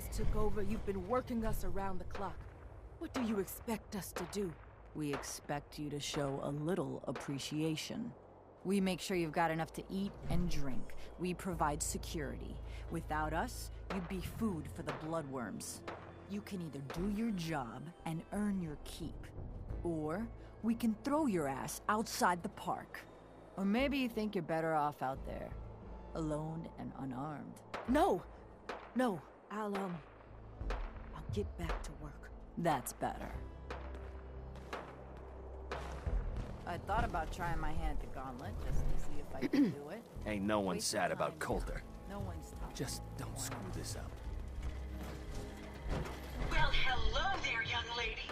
Taz took over, you've been working us around the clock. What do you expect us to do? We expect you to show a little appreciation. We make sure you've got enough to eat and drink. We provide security. Without us, you'd be food for the bloodworms. You can either do your job and earn your keep, or we can throw your ass outside the park. Or maybe you think you're better off out there, alone and unarmed. No! No, I'll get back to work. That's better. I thought about trying my hand at the gauntlet, just to see if I could do it. Ain't no one sad about Coulter. No one's talking. Just don't screw this up. Well, hello there, young lady.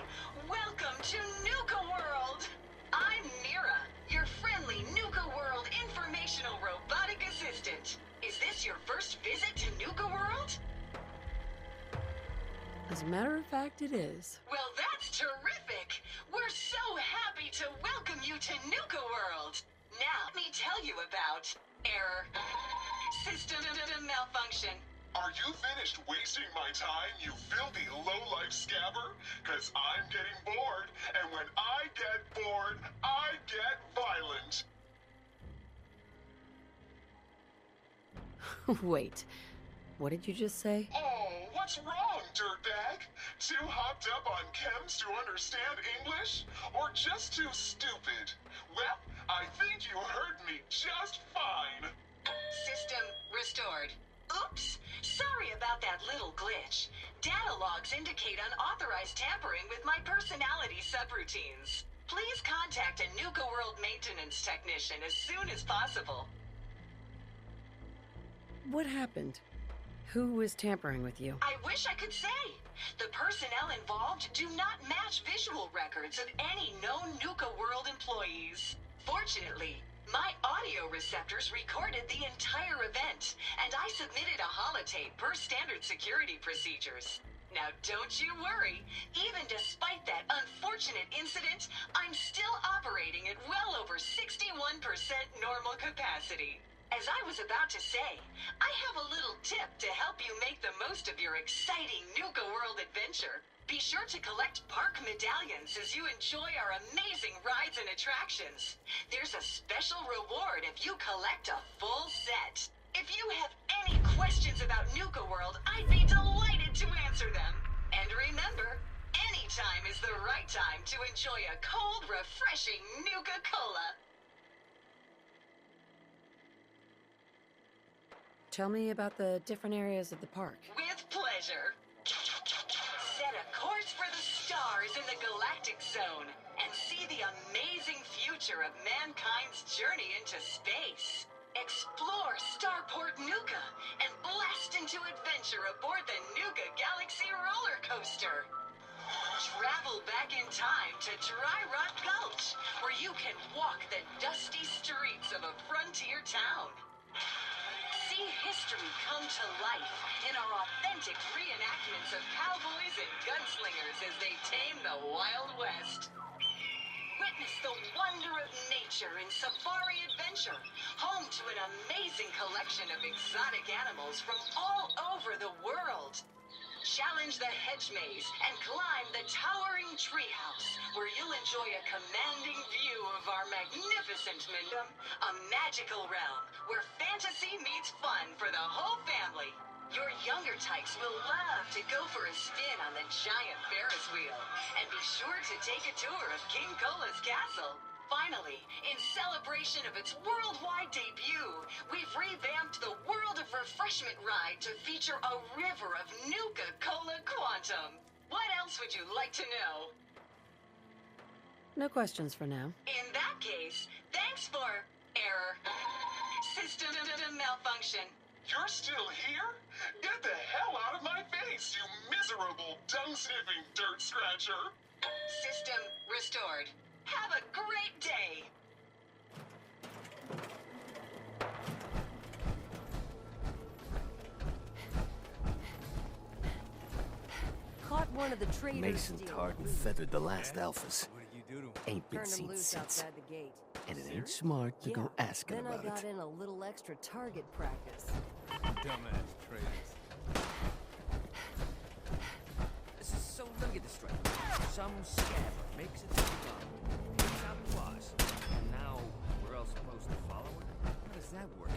Welcome to Nuka World. I'm Mira, your friendly Nuka World informational robotic assistant. Is this your first visit to Nuka World? As a matter of fact, it is. Well, that's terrific. We're so happy to welcome you to Nuka World. Now, let me tell you about error. System malfunction. Are you finished wasting my time, you filthy low-life scabber? 'Cause I'm getting bored, and when I get bored, I get violent. Wait, what did you just say? Oh, what's wrong, dirtbag? Too hopped up on chems to understand English? Or just too stupid? Well, I think you heard me just fine. System restored. Oops! Sorry about that little glitch. Data logs indicate unauthorized tampering with my personality subroutines. Please contact a Nuka World maintenance technician as soon as possible. What happened? Who was tampering with you? I wish I could say. The personnel involved do not match visual records of any known Nuka World employees. Fortunately, my audio receptors recorded the entire event, and I submitted a holotape per standard security procedures. Now don't you worry, even despite that unfortunate incident, I'm still operating at well over 61% normal capacity. As I was about to say, I have a little tip to help you make the most of your exciting Nuka World adventure. Be sure to collect park medallions as you enjoy our amazing rides and attractions. There's a special reward if you collect a full set. If you have any questions about Nuka World, I'd be delighted to answer them. And remember, any time is the right time to enjoy a cold, refreshing Nuka-Cola. Tell me about the different areas of the park. With pleasure. Set a course for the stars in the Galactic Zone and see the amazing future of mankind's journey into space. Explore Starport Nuka and blast into adventure aboard the Nuka Galaxy roller coaster. Travel back in time to Dry Rock Gulch, where you can walk the dusty streets of a frontier town. See history come to life in our authentic reenactments of cowboys and gunslingers as they tame the Wild West. Witness the wonder of nature in Safari Adventure, home to an amazing collection of exotic animals from all over the world. Challenge the hedge maze and climb the towering treehouse, where you'll enjoy a commanding view of our magnificent Mindum, a magical realm where fantasy meets fun for the whole family. Your younger types will love to go for a spin on the giant Ferris wheel, and be sure to take a tour of King Cola's castle. Finally, in celebration of its worldwide debut, we've revamped the World of Refreshment ride to feature a river of Nuka-Cola Quantum. What else would you like to know? No questions for now. In that case, thanks for error. System malfunction. You're still here? Get the hell out of my face, you miserable, dung-sniffing dirt scratcher! System restored. Have a great day! Caught one of the traders Mason stealing tarred and food. feathered the last alphas. What did you do to him? Ain't been Turned him seen loose since. outside the gate. And it ain't smart to go asking Then about I got it. in a little extra target practice. Dumbass traders. straight. Some scabber makes it to the top, pays out to us, and now we're all supposed to follow her? How does that work?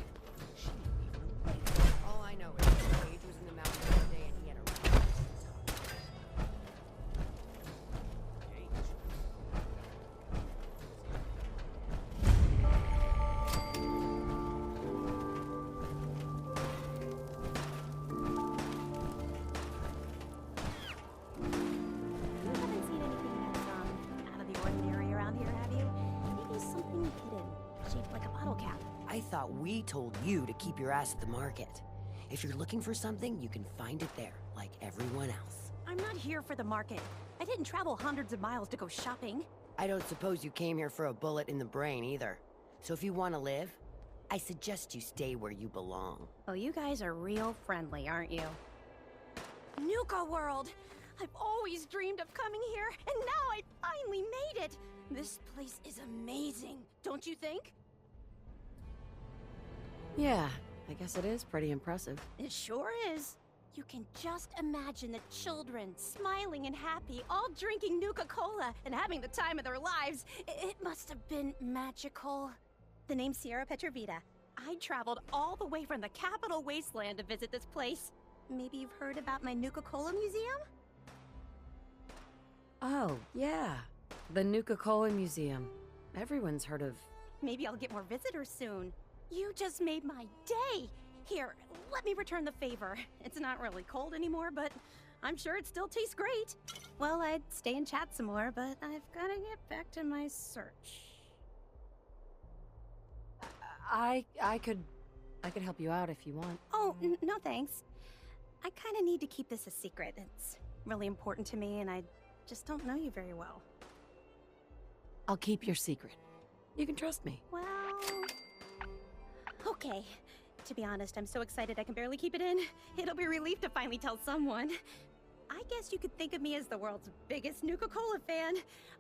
She ain't even awake. All I know is Paige was in the mountains one day and he had a ride. Gage. You haven't seen anything that's out of the ordinary around here, have you? Maybe something hidden, shaped like a bottle cap. I thought we told you to keep your ass at the market. If you're looking for something, you can find it there, like everyone else. I'm not here for the market. I didn't travel hundreds of miles to go shopping. I don't suppose you came here for a bullet in the brain either. So if you want to live, I suggest you stay where you belong. Oh, you guys are real friendly, aren't you? Nuka World! I've always dreamed of coming here, and now I finally made it! This place is amazing, don't you think? Yeah, I guess it is pretty impressive. It sure is. You can just imagine the children, smiling and happy, all drinking Nuka-Cola and having the time of their lives. It must have been magical. The name's Sierra Petrovita. I traveled all the way from the capital wasteland to visit this place. Maybe you've heard about my Nuka-Cola museum? Oh, yeah. The Nuka-Cola Museum. Everyone's heard of... Maybe I'll get more visitors soon. You just made my day! Here, let me return the favor. It's not really cold anymore, but I'm sure it still tastes great. Well, I'd stay and chat some more, but I've gotta get back to my search. I could help you out if you want. Oh, no thanks. I kinda need to keep this a secret. It's really important to me, and I just don't know you very well. I'll keep your secret. You can trust me. Well... Okay. To be honest, I'm so excited I can barely keep it in. It'll be a relief to finally tell someone. I guess you could think of me as the world's biggest Nuka-Cola fan.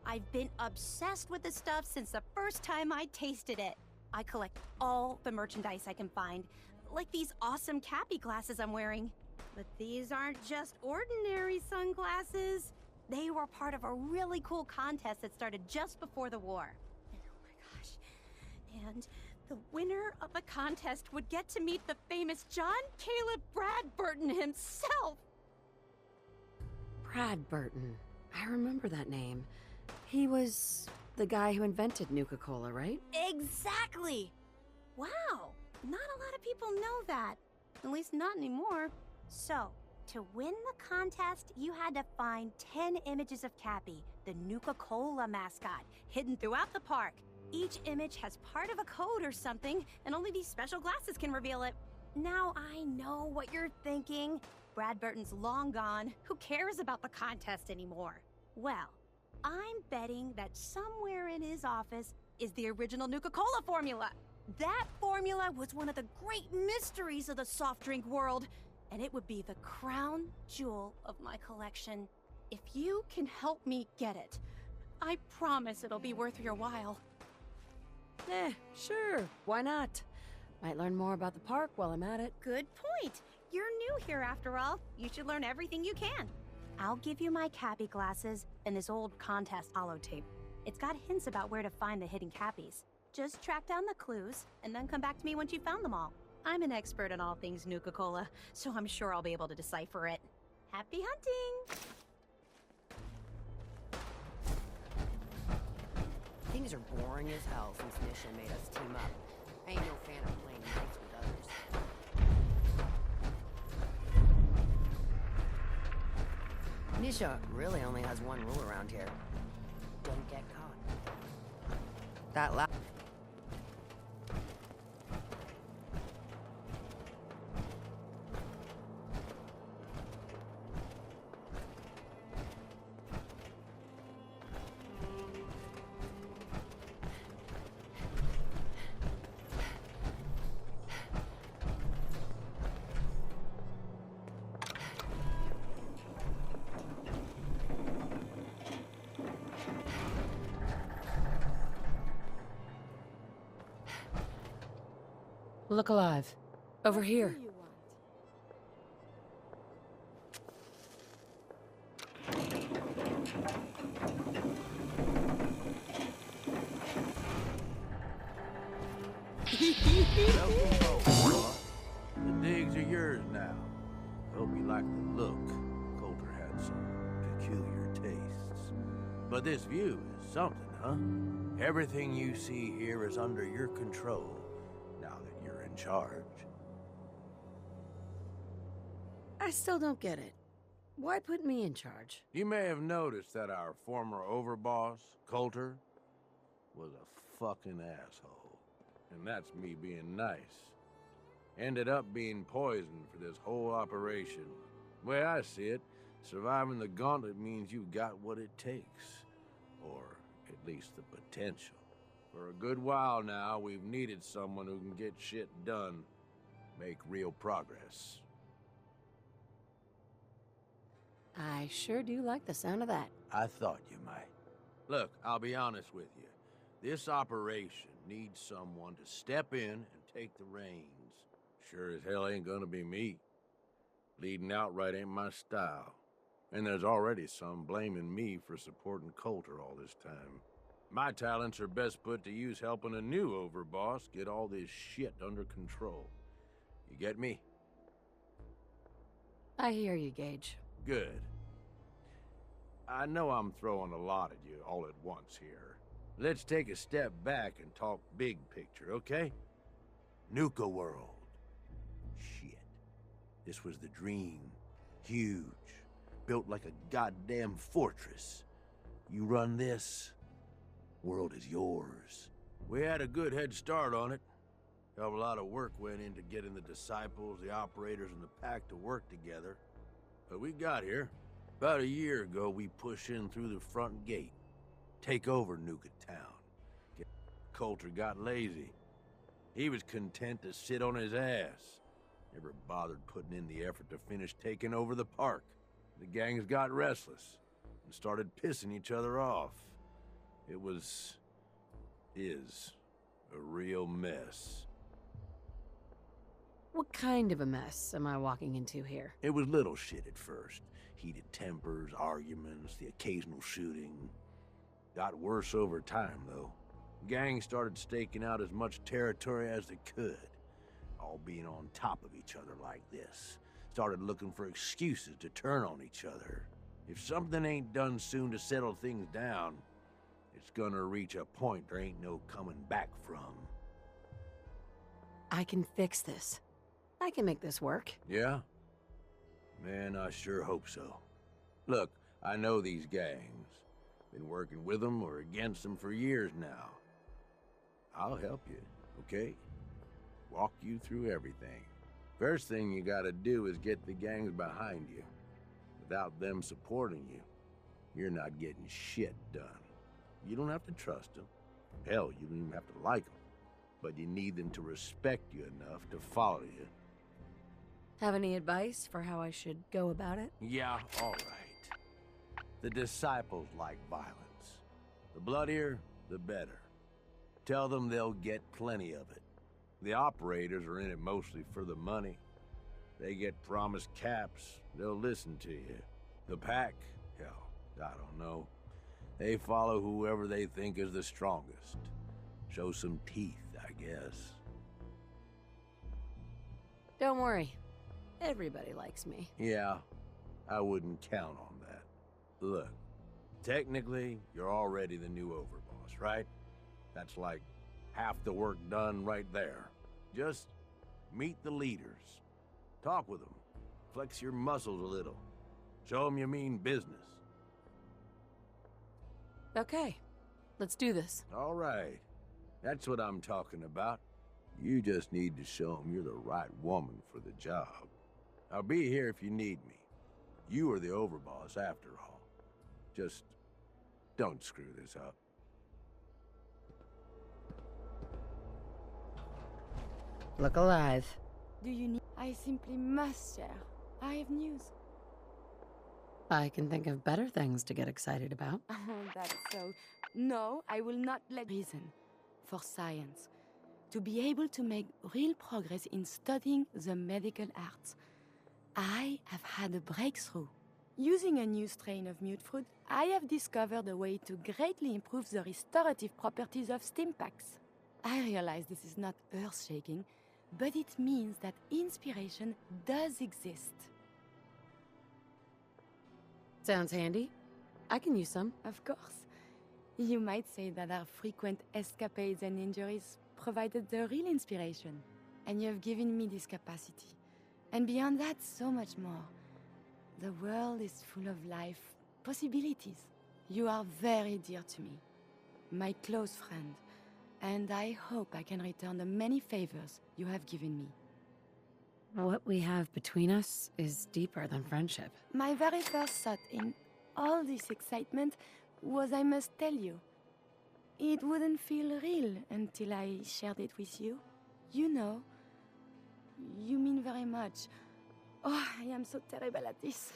I've been obsessed with this stuff since the first time I tasted it. I collect all the merchandise I can find, like these awesome Cappy glasses I'm wearing. But these aren't just ordinary sunglasses. They were part of a really cool contest that started just before the war. Oh my gosh. And the winner of the contest would get to meet the famous John Caleb Bradburton himself! Bradburton. I remember that name. He was the guy who invented Nuka-Cola, right? Exactly! Wow, not a lot of people know that. At least not anymore. So, to win the contest, you had to find 10 images of Cappy, the Nuka-Cola mascot, hidden throughout the park. Each image has part of a code or something, and only these special glasses can reveal it. Now I know what you're thinking. Bradburton's long gone. Who cares about the contest anymore? Well, I'm betting that somewhere in his office is the original Nuka-Cola formula. That formula was one of the great mysteries of the soft drink world, and it would be the crown jewel of my collection. If you can help me get it, I promise it'll be worth your while. Sure. Why not? Might learn more about the park while I'm at it. Good point. You're new here after all. You should learn everything you can. I'll give you my Cappy glasses and this old contest holotape. It's got hints about where to find the hidden Cappies. Just track down the clues and then come back to me once you've found them all. I'm an expert in all things Nuka-Cola, so I'm sure I'll be able to decipher it. Happy hunting! Things are boring as hell since Nisha made us team up. I ain't no fan of playing nice with others. Nisha really only has one rule around here. Don't get caught. That last... Look alive. Over here. Welcome home, boss. The digs are yours now. Hope you like the look. Coulter had some peculiar tastes. But this view is something, huh? Everything you see here is under your control, now that you're in charge. I still don't get it. Why put me in charge? You may have noticed that our former overboss, Coulter, was a fucking asshole. And that's me being nice. Ended up being poisoned for this whole operation. The way I see it, surviving the gauntlet means you've got what it takes. Or at least the potential. For a good while now, we've needed someone who can get shit done. Make real progress. I sure do like the sound of that. I thought you might. Look, I'll be honest with you. This operation needs someone to step in and take the reins. Sure as hell ain't gonna be me. Leading outright ain't my style. And there's already some blaming me for supporting Coulter all this time. My talents are best put to use helping a new overboss get all this shit under control. You get me? I hear you, Gage. Good. I know I'm throwing a lot at you all at once here. Let's take a step back and talk big picture, okay? Nuka World. Shit. This was the dream. Huge. Built like a goddamn fortress. You run this, world is yours. We had a good head start on it. Hell of a lot of work went into getting the disciples, the operators, and the pack to work together. But we got here. About a year ago, we pushed in through the front gate. Take over Nuka Town. Coulter got lazy. He was content to sit on his ass. Never bothered putting in the effort to finish taking over the park. The gangs got restless and started pissing each other off. It is a real mess. What kind of a mess am I walking into here? It was little shit at first. Heated tempers, arguments, the occasional shooting. Got worse over time, though. Gangs started staking out as much territory as they could. All being on top of each other like this. Started looking for excuses to turn on each other. If something ain't done soon to settle things down, it's gonna reach a point there ain't no coming back from. I can fix this. I can make this work. Yeah? Man, I sure hope so. Look, I know these gangs. Been working with them or against them for years now. I'll help you, okay? Walk you through everything. First thing you gotta do is get the gangs behind you. Without them supporting you, you're not getting shit done. You don't have to trust them. Hell, you don't even have to like them. But you need them to respect you enough to follow you. Have any advice for how I should go about it? Yeah, all right. The disciples like violence. The bloodier, the better. Tell them they'll get plenty of it. The operators are in it mostly for the money. They get promised caps, they'll listen to you. The pack, hell, I don't know. They follow whoever they think is the strongest. Show some teeth, I guess. Don't worry. Everybody likes me. Yeah, I wouldn't count on that. Look, technically, you're already the new overboss, right? That's like half the work done right there. Just meet the leaders. Talk with them. Flex your muscles a little. Show them you mean business. Okay, let's do this. All right. That's what I'm talking about. You just need to show them you're the right woman for the job. I'll be here if you need me. You are the overboss after all. Just don't screw this up. Look alive. Do you need... I simply must share. I have news. I can think of better things to get excited about. Oh, that's so... No, I will not let... Reason. For science. To be able to make real progress in studying the medical arts. I have had a breakthrough. Using a new strain of mutfruit, I have discovered a way to greatly improve the restorative properties of Stimpaks. I realize this is not earth-shaking, but it means that inspiration does exist. Sounds handy. I can use some. Of course. You might say that our frequent escapades and injuries provided the real inspiration. And you have given me this capacity. And beyond that, so much more. The world is full of life, possibilities. You are very dear to me, my close friend, and I hope I can return the many favors you have given me. What we have between us is deeper than friendship. My very first thought in all this excitement was I must tell you. It wouldn't feel real until I shared it with you. You know, you mean very much. Oh, I am so terrible at this.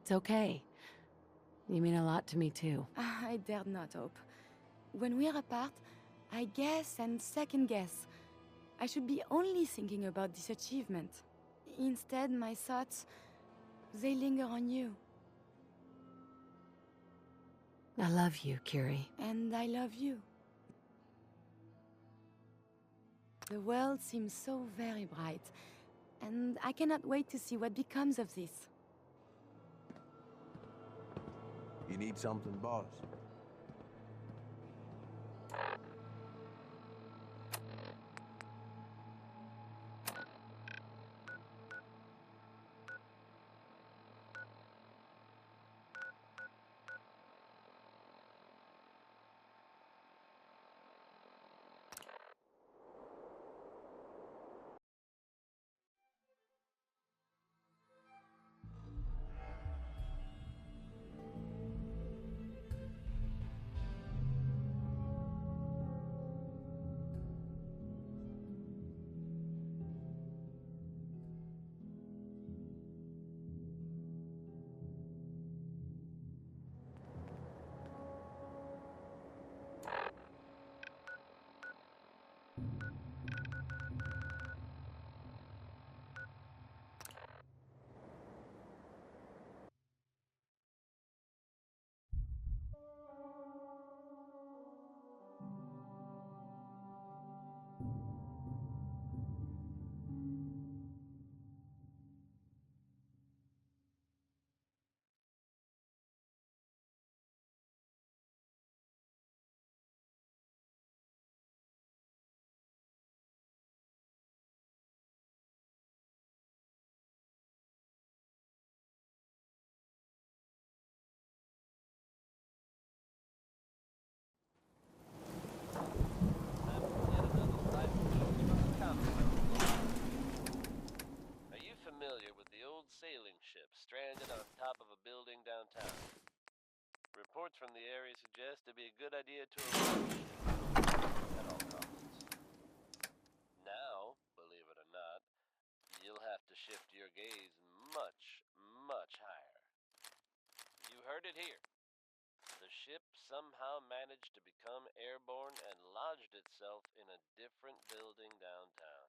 It's okay. You mean a lot to me too. I dared not hope. When we're apart, I guess and second guess. I should be only thinking about this achievement. Instead, my thoughts, they linger on you. I love you, Curie. And I love you. The world seems so very bright, and I cannot wait to see what becomes of this. You need something, boss? Sailing ship stranded on top of a building downtown. Reports from the area suggest it'd be a good idea to avoid the ship at all costs. Now, believe it or not, you'll have to shift your gaze much, much higher. You heard it here. The ship somehow managed to become airborne and lodged itself in a different building downtown.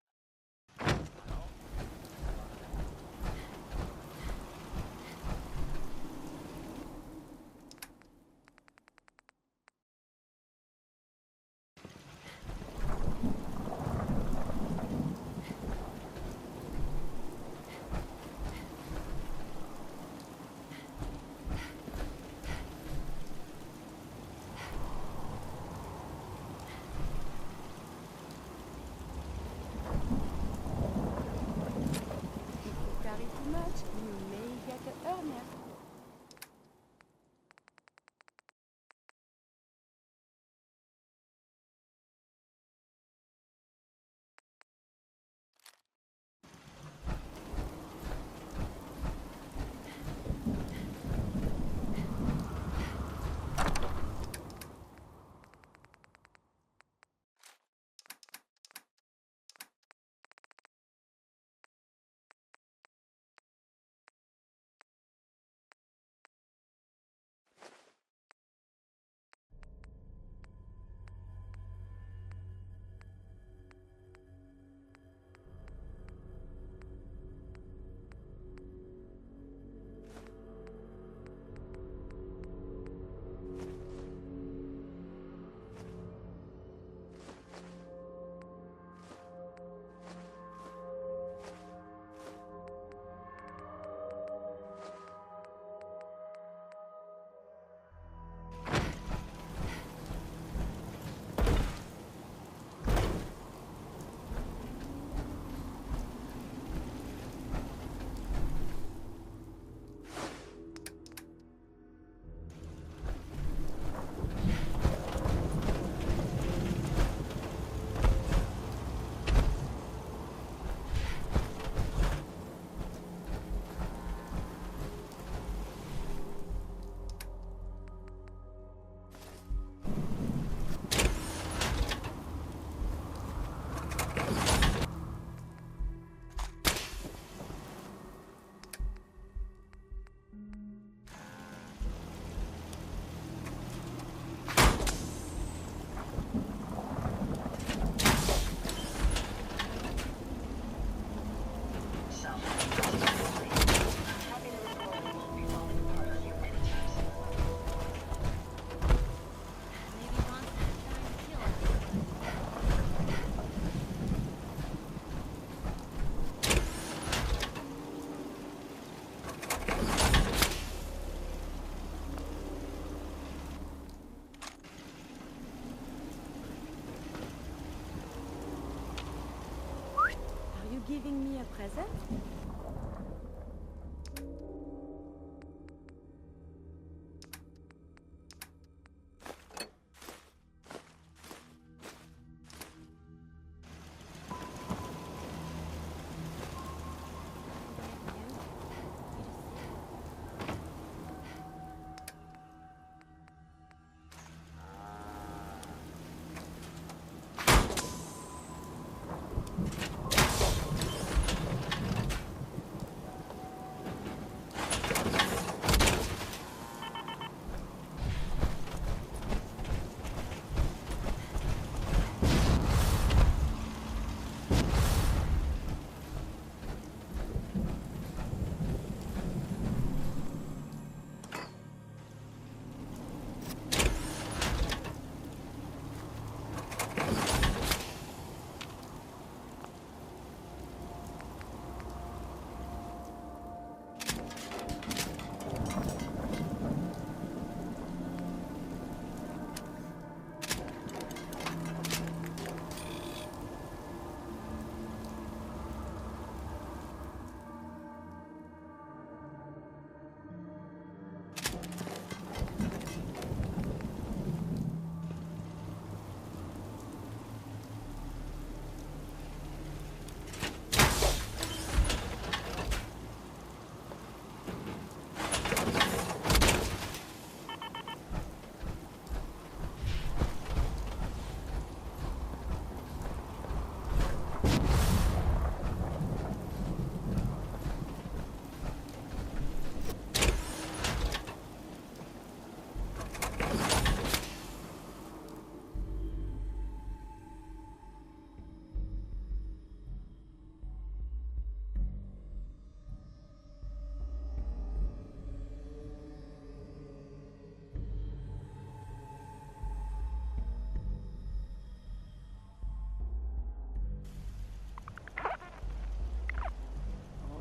giving me a present?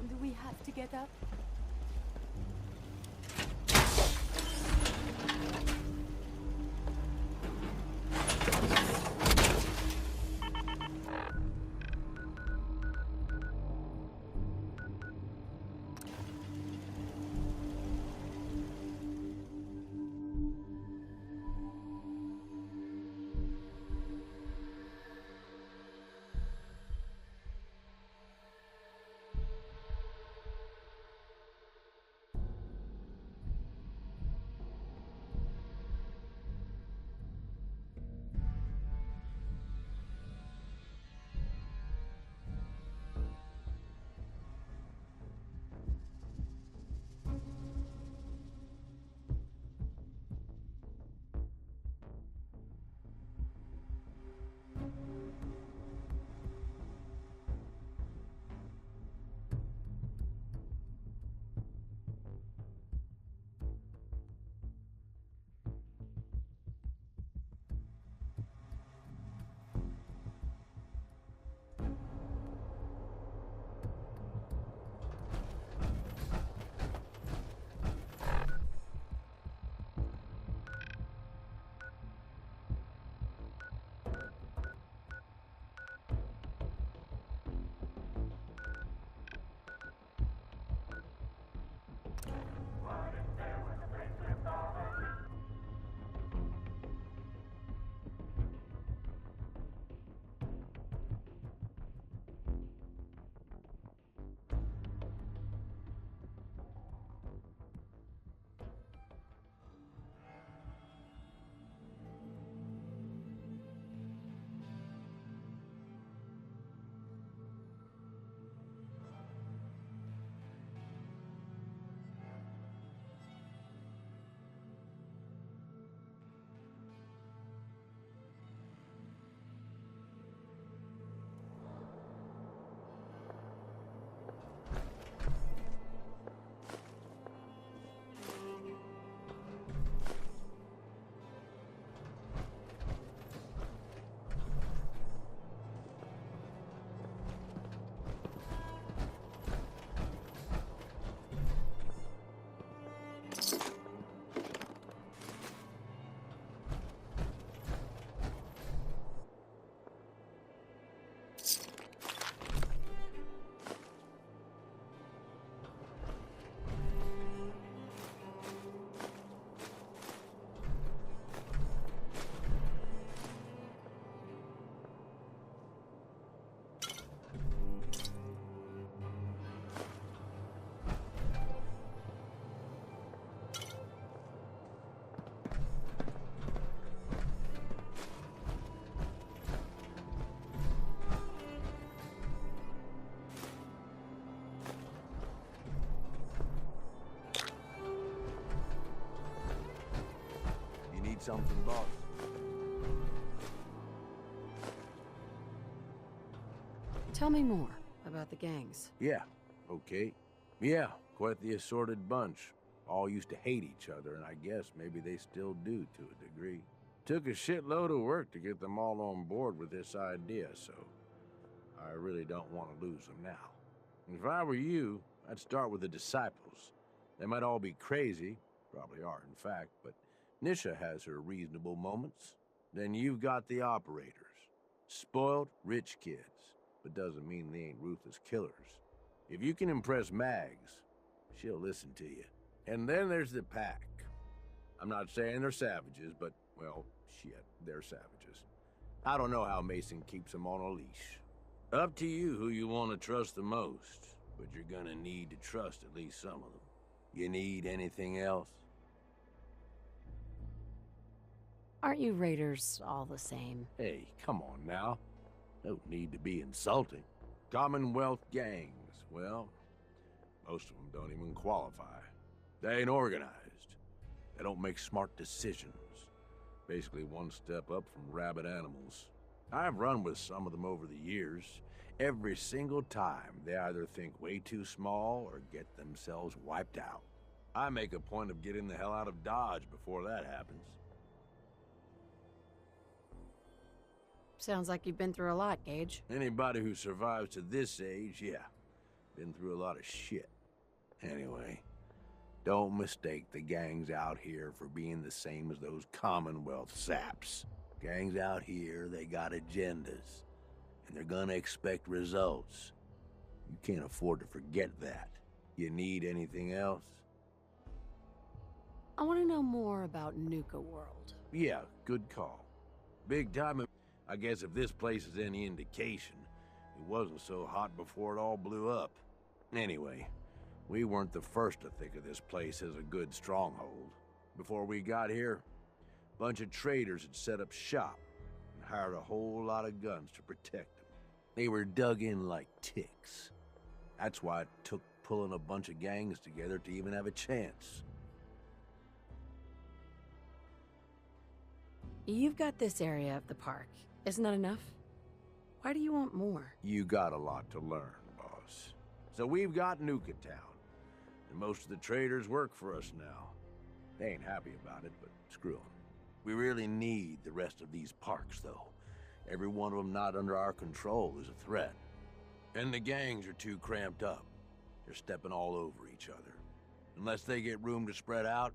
Oh, do we have to get up? Need something, boss? Tell me more about the gangs. Yeah, okay. Yeah, quite the assorted bunch. All used to hate each other, and I guess maybe they still do to a degree. Took a shitload of work to get them all on board with this idea, so I really don't want to lose them now. If I were you, I'd start with the disciples. They might all be crazy, probably are in fact, but Nisha has her reasonable moments. Then you've got the operators. Spoiled, rich kids, but doesn't mean they ain't ruthless killers. If you can impress Mags, she'll listen to you. And then there's the pack. I'm not saying they're savages, but, well, shit, they're savages. I don't know how Mason keeps them on a leash. Up to you who you want to trust the most, but you're gonna need to trust at least some of them. You need anything else? Aren't you raiders all the same? Hey, come on now. No need to be insulting. Commonwealth gangs, well, most of them don't even qualify. They ain't organized. They don't make smart decisions. Basically one step up from rabid animals. I've run with some of them over the years. Every single time, they either think way too small or get themselves wiped out. I make a point of getting the hell out of Dodge before that happens. Sounds like you've been through a lot, Gage. Anybody who survives to this age, yeah. Been through a lot of shit. Anyway, don't mistake the gangs out here for being the same as those Commonwealth saps. Gangs out here, they got agendas. And they're gonna expect results. You can't afford to forget that. You need anything else? I want to know more about Nuka World. Yeah, good call. Big time. I guess if this place is any indication, it wasn't so hot before it all blew up. Anyway, we weren't the first to think of this place as a good stronghold. Before we got here, a bunch of traders had set up shop and hired a whole lot of guns to protect them. They were dug in like ticks. That's why it took pulling a bunch of gangs together to even have a chance. You've got this area of the park. Isn't that enough? Why do you want more? You got a lot to learn, boss. So we've got Nuka Town, and most of the traders work for us now. They ain't happy about it, but screw them. We really need the rest of these parks, though. Every one of them not under our control is a threat. And the gangs are too cramped up. They're stepping all over each other. Unless they get room to spread out,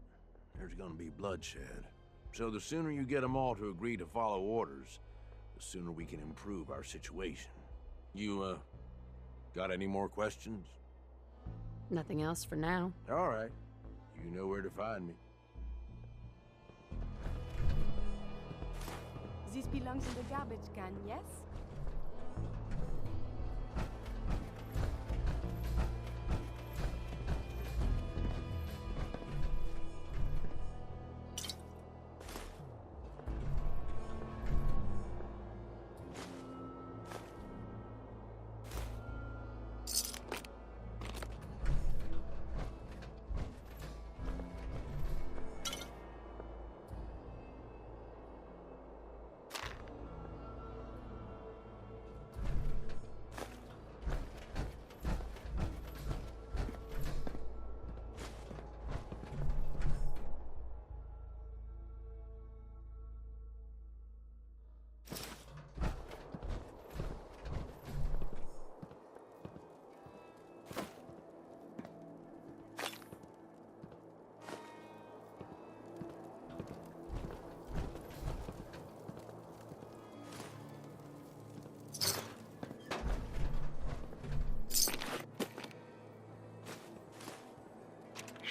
there's gonna be bloodshed. So the sooner you get them all to agree to follow orders, the sooner we can improve our situation. You, got any more questions? Nothing else for now. All right. You know where to find me. This belongs in the garbage can, yes?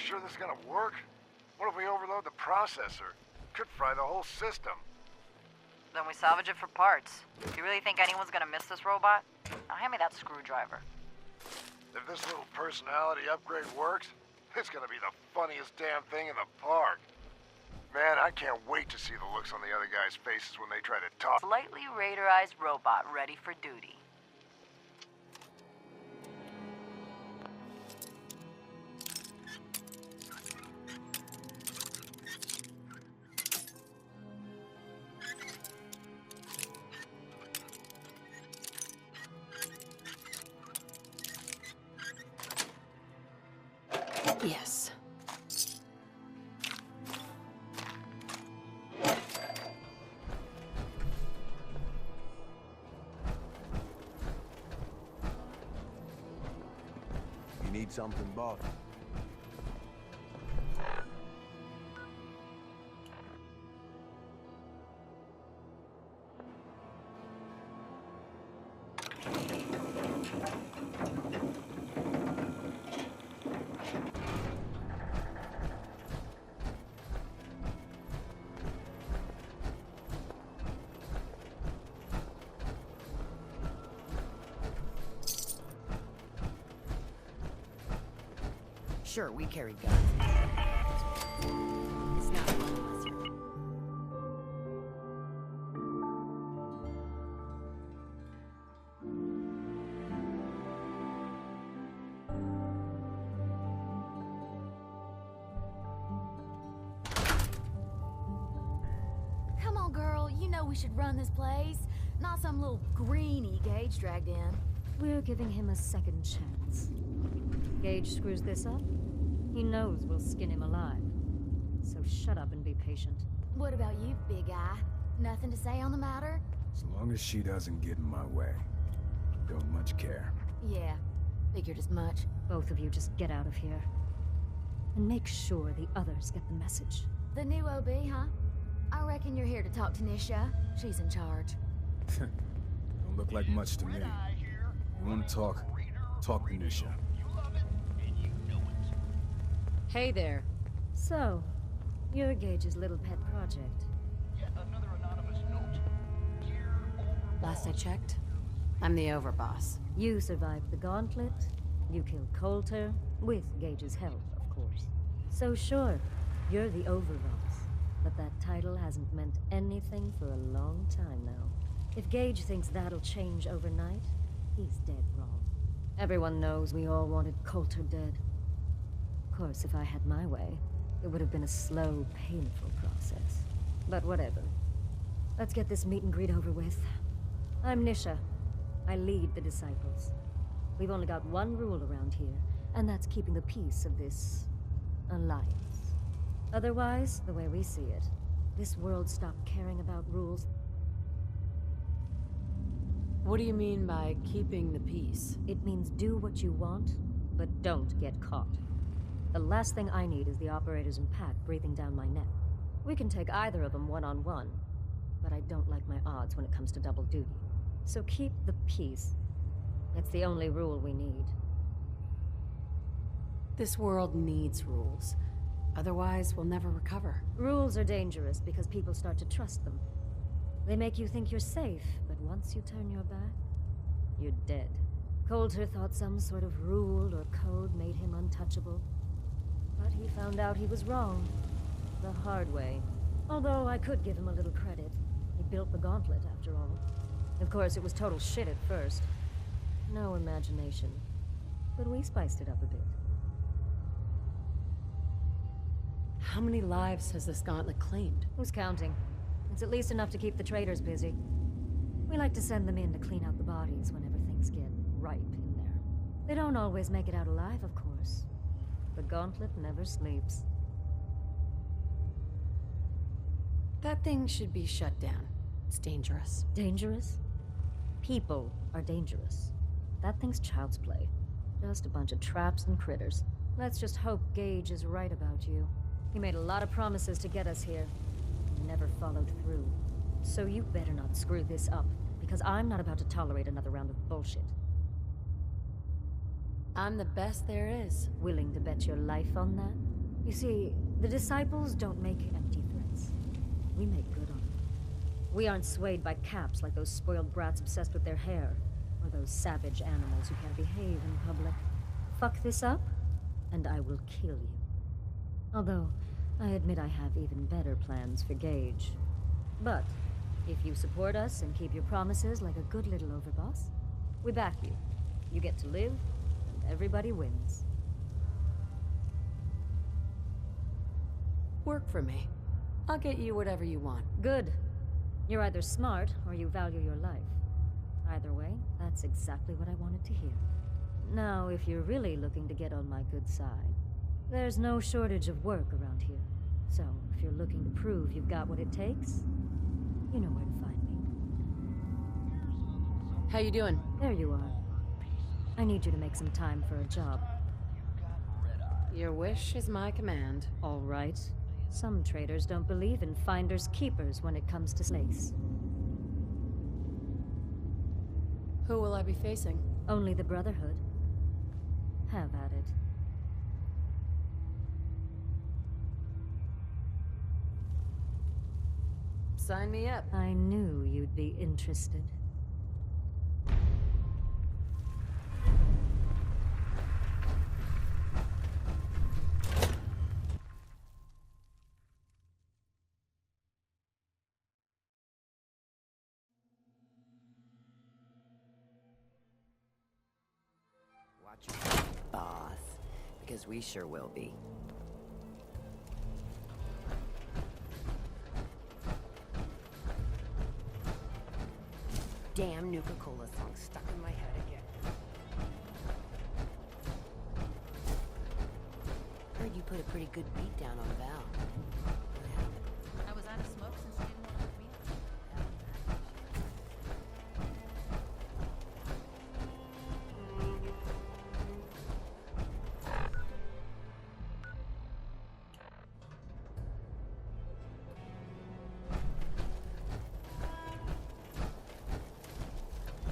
Sure this is gonna work? What if we overload the processor? Could fry the whole system. Then we salvage it for parts. Do you really think anyone's gonna miss this robot? Now hand me that screwdriver. If this little personality upgrade works, it's gonna be the funniest damn thing in the park. Man, I can't wait to see the looks on the other guys' faces when they try to talk. Slightly raiderized robot ready for duty. Need something, boss? Sure, we carry guns. It's not fun unless you're... Come on, girl. You know we should run this place. Not some little greenie Gage dragged in. We're giving him a second chance. Gage screws this up, he knows we'll skin him alive. So shut up and be patient. What about you, big guy? Nothing to say on the matter? As long as she doesn't get in my way. Don't much care. Yeah, figured as much. Both of you just get out of here. And make sure the others get the message. The new OB, huh? I reckon you're here to talk to Nisha. She's in charge. Don't look like much to me. You want to talk? Talk to Nisha. Hey there. So, you're Gage's little pet project. Last I checked, I'm the overboss. You survived the gauntlet. You killed Coulter, with Gage's help, of course. So sure, you're the overboss. But that title hasn't meant anything for a long time now. If Gage thinks that'll change overnight, he's dead wrong. Everyone knows we all wanted Coulter dead. Of course, if I had my way, it would have been a slow, painful process. But whatever. Let's get this meet and greet over with. I'm Nisha. I lead the Disciples. We've only got one rule around here, and that's keeping the peace of this... alliance. Otherwise, the way we see it, this world stopped caring about rules. What do you mean by keeping the peace? It means do what you want, but don't get caught. The last thing I need is the operators in Pack breathing down my neck. We can take either of them one-on-one, but I don't like my odds when it comes to double duty. So keep the peace. It's the only rule we need. This world needs rules. Otherwise, we'll never recover. Rules are dangerous because people start to trust them. They make you think you're safe, but once you turn your back, you're dead. Coulter thought some sort of rule or code made him untouchable. But he found out he was wrong. The hard way. Although I could give him a little credit. He built the gauntlet, after all. Of course, it was total shit at first. No imagination. But we spiced it up a bit. How many lives has this gauntlet claimed? Who's counting? It's at least enough to keep the traders busy. We like to send them in to clean out the bodies whenever things get ripe in there. They don't always make it out alive, of course. The gauntlet never sleeps. That thing should be shut down. It's dangerous. Dangerous? People are dangerous. That thing's child's play. Just a bunch of traps and critters. Let's just hope Gage is right about you. He made a lot of promises to get us here. He never followed through. So you better not screw this up, because I'm not about to tolerate another round of bullshit. I'm the best there is. Willing to bet your life on that? You see, the Disciples don't make empty threats. We make good on them. We aren't swayed by caps like those spoiled brats obsessed with their hair, or those savage animals who can't behave in public. Fuck this up, and I will kill you. Although, I admit I have even better plans for Gage. But, if you support us and keep your promises like a good little overboss, we back you. You get to live, and everybody wins. Work for me. I'll get you whatever you want. Good. You're either smart, or you value your life. Either way, that's exactly what I wanted to hear. Now, if you're really looking to get on my good side, there's no shortage of work around here. So, if you're looking to prove you've got what it takes, you know where to find me. How you doing? There you are. I need you to make some time for a job. Your wish is my command. All right. Some traders don't believe in finders keepers when it comes to space. Who will I be facing? Only the Brotherhood. Have at it. Sign me up. I knew you'd be interested. Watch your boss, because we sure will be. Damn Nuka-Cola song stuck in my head again. Heard you put a pretty good beat down on Val. I was out of smoke since you didn't want me.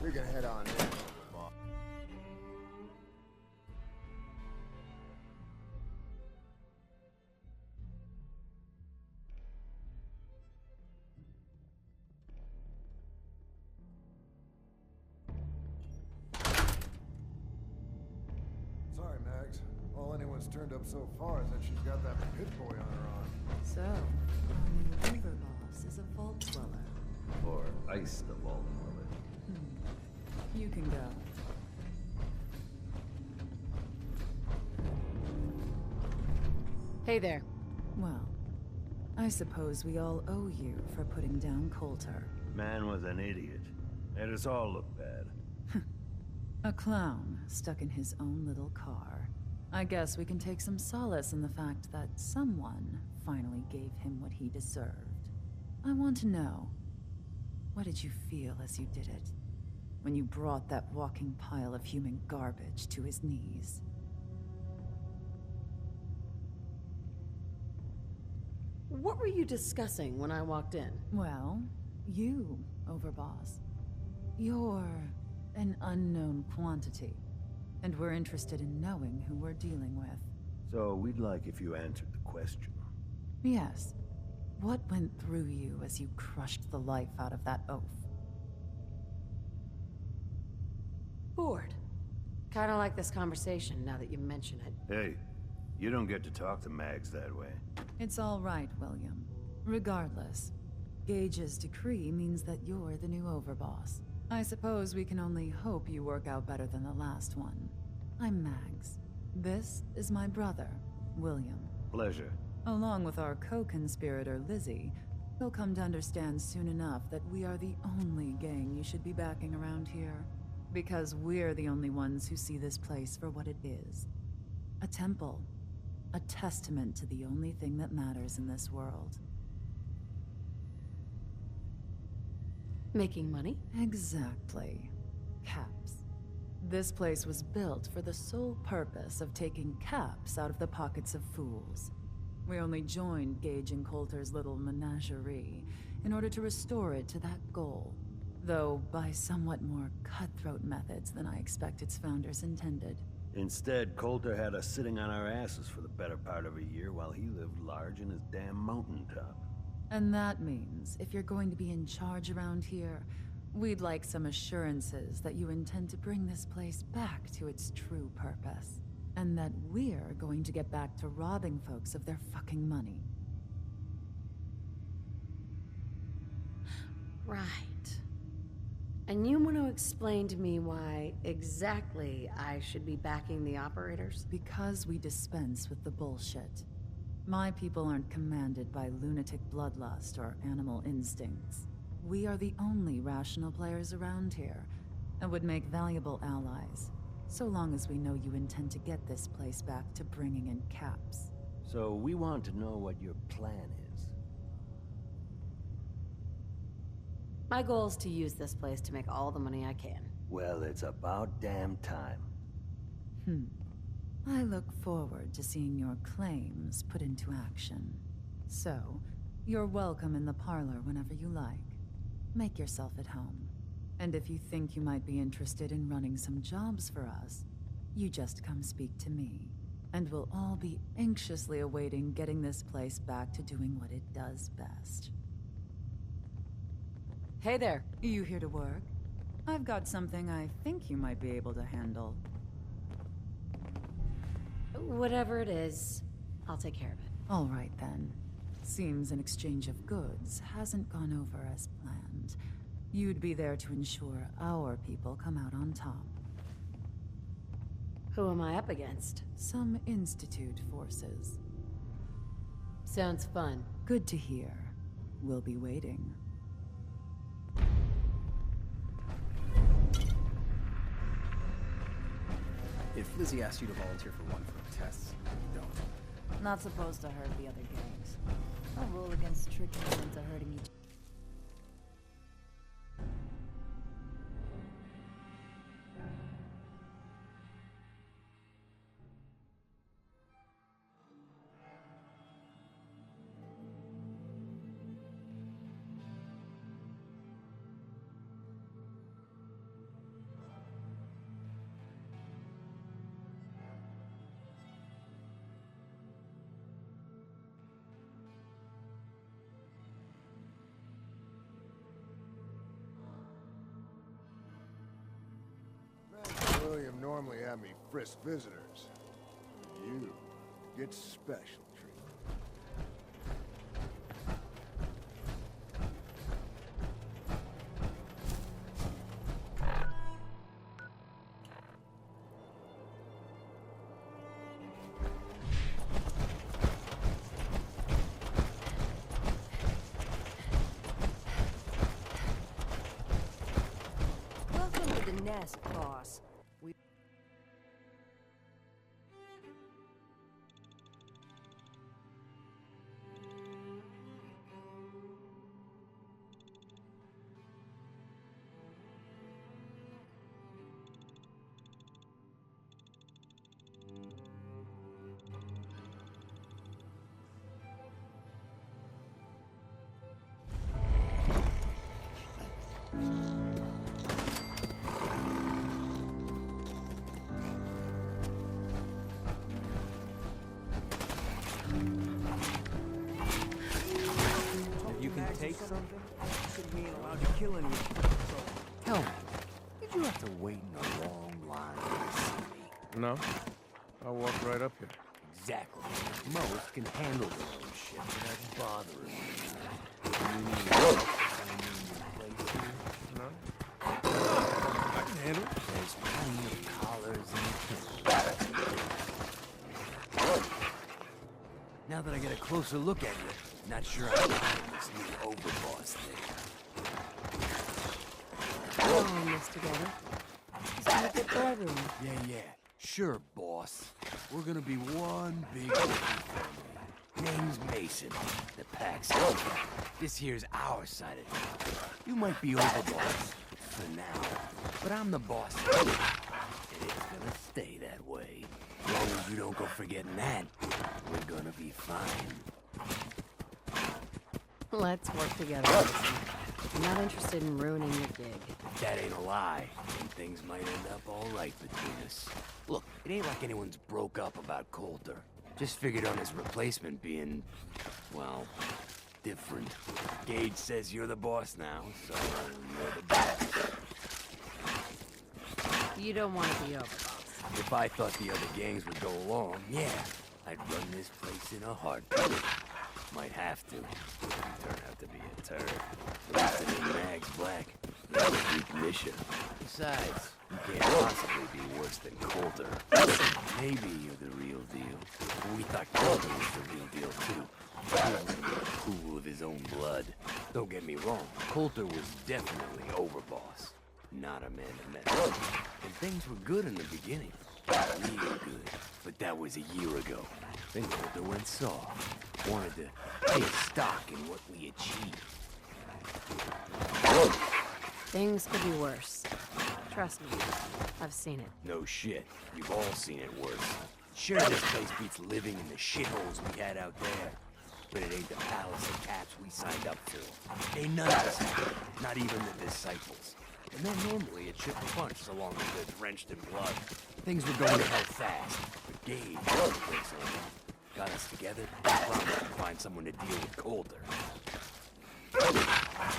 We're gonna head on in. Sorry, Max. All anyone's turned up so far is that she's got that pit boy on her arm. So, our new Overboss is a vault dweller. Or ice the vault dweller. You can go. Hey there. Well, I suppose we all owe you for putting down Coulter. Man was an idiot. Made us all look bad. A clown stuck in his own little car. I guess we can take some solace in the fact that someone finally gave him what he deserved. I want to know, what did you feel as you did it? When you brought that walking pile of human garbage to his knees? What were you discussing when I walked in? Well, you, Overboss. You're an unknown quantity, and we're interested in knowing who we're dealing with. So we'd like if you answered the question. Yes. What went through you as you crushed the life out of that oaf? Bored. Kinda like this conversation, now that you mention it. Hey, you don't get to talk to Mags that way. It's all right, William. Regardless, Gage's decree means that you're the new Overboss. I suppose we can only hope you work out better than the last one. I'm Mags. This is my brother, William. Pleasure. Along with our co-conspirator, Lizzie, you'll come to understand soon enough that we are the only gang you should be backing around here. Because we're the only ones who see this place for what it is. A temple. A testament to the only thing that matters in this world. Making money? Exactly. Caps. This place was built for the sole purpose of taking caps out of the pockets of fools. We only joined Gage and Coulter's little menagerie in order to restore it to that goal. Though by somewhat more cutthroat methods than I expect its founders intended. Instead, Coulter had us sitting on our asses for the better part of a year while he lived large in his damn mountaintop. And that means, if you're going to be in charge around here, we'd like some assurances that you intend to bring this place back to its true purpose. And that we're going to get back to robbing folks of their fucking money. Right. And you want to explain to me why exactly I should be backing the operators? Because we dispense with the bullshit. My people aren't commanded by lunatic bloodlust or animal instincts. We are the only rational players around here, and would make valuable allies, so long as we know you intend to get this place back to bringing in caps. So we want to know what your plan is. My goal is to use this place to make all the money I can. Well, it's about damn time. I look forward to seeing your claims put into action. So, you're welcome in the parlor whenever you like. Make yourself at home. And if you think you might be interested in running some jobs for us, you just come speak to me. And we'll all be anxiously awaiting getting this place back to doing what it does best. Hey there, you here to work? I've got something I think you might be able to handle. Whatever it is, I'll take care of it. All right then. Seems an exchange of goods hasn't gone over as planned. You'd be there to ensure our people come out on top. Who am I up against? Some Institute forces. Sounds fun. Good to hear. We'll be waiting. If Lizzie asked you to volunteer for one for the tests, you don't. Not supposed to hurt the other gangs. I'll rule against tricking them into hurting each. William normally had me frisk visitors. You get special treatment. Welcome to the nest, boss. Something? Shouldn't be allowed to kill anyone. Tell me, did you have to wait in a long line to see me? No. I walked right up here. Exactly. Most can handle their own shit without bothering me. You mean your place here? No. I can handle it. There's plenty of collars in the tent. Now that I get a closer look at you, not sure I'm buying this new overboss thing. We're all in this together. Just make it for everyone. Yeah. Sure, boss. We're gonna be one big family. Name's Mason. The Pax. This here's our side of it. You might be overboss for now, but I'm the boss. And it's gonna stay that way. As long as you don't go forgetting that, we're gonna be fine. Let's work together. I'm not interested in ruining your gig. That ain't a lie, and things might end up all right between us. Look, it ain't like anyone's broke up about Coulter. Just figured on his replacement being, well, different. Gage says you're the boss now, so you're the boss. You don't want to be overboss. If I thought the other gangs would go along, yeah, I'd run this place in a heartbeat. Might have to. Turn out to be a turd. Listen in Mags Black. Keep Misha. Besides, you can't possibly be worse than Coulter. Maybe you're the real deal. We thought Coulter was the real deal too. Cool of his own blood. Don't get me wrong, Coulter was definitely overboss. Not a man to mess with. And things were good in the beginning. Real good. But that was a year ago. Then Coulter went soft. Wanted to take stock in what we achieved. Things could be worse. Trust me, I've seen it. No shit. We've all seen it worse. Sure, this place beats living in the shitholes we had out there. But it ain't the palace of caps we signed up for. Ain't none of us happy, not even the disciples. And then normally it should punch so long as they're drenched in blood. Things were going to hell fast, but Gage got us together and promised to find someone to deal with Coulter.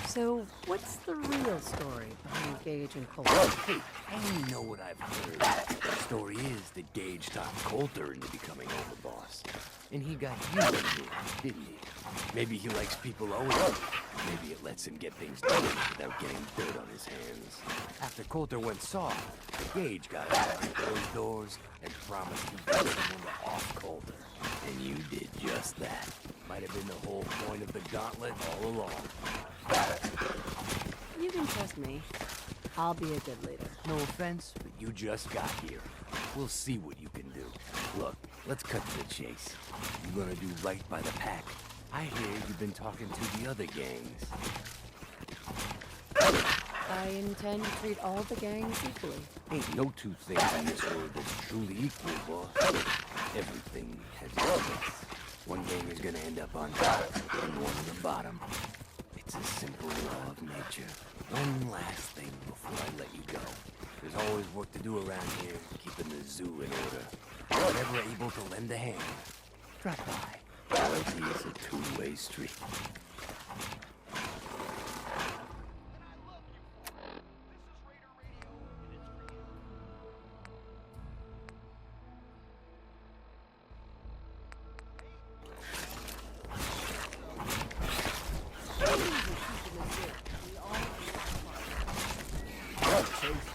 So, what's the real story behind Gage and Coulter? Hey, I know what I've heard. The story is that Gage talked Coulter into becoming overboss. And he got you in here, didn't he? Maybe he likes people owing him. Maybe it lets him get things done without getting dirt on his hands. After Coulter went soft, Gage got out of those doors and promised he'd get someone to off Coulter. And you did just that. Might have been the whole point of the gauntlet all along. You can trust me. I'll be a good leader. No offense, but you just got here. We'll see what you can do. Look, let's cut to the chase. You gonna do right by the pack? I hear you've been talking to the other gangs. I intend to treat all the gangs equally. Ain't no two things in this world that's truly equal, boss. Everything has its place. One gang is gonna end up on top, and one on the bottom. It's a simple law of nature. One last thing before I let you go. There's always work to do around here, keeping the zoo in order. Whenever able to lend a hand, drop by. Loyalty is a two-way street. Chase